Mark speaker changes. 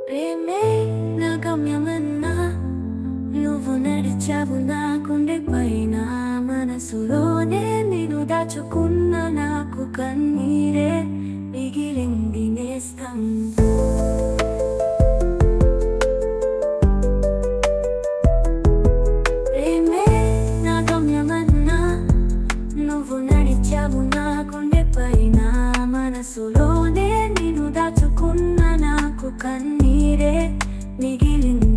Speaker 1: ప్రేమే నా గమ్యమన్నా నువ్వు నడిచావు నా గుండె పైన. మనసులోనే నేను దాచుకున్న నాకు కన్నీరే మిగిలింది నేస్తం. ప్రేమే నా గమ్యమన్నా నువ్వు నడిచావు నా గుండె పైన. మనసులోనే నేను దాచుకున్న నాకు కన్నీరే మిగిలింది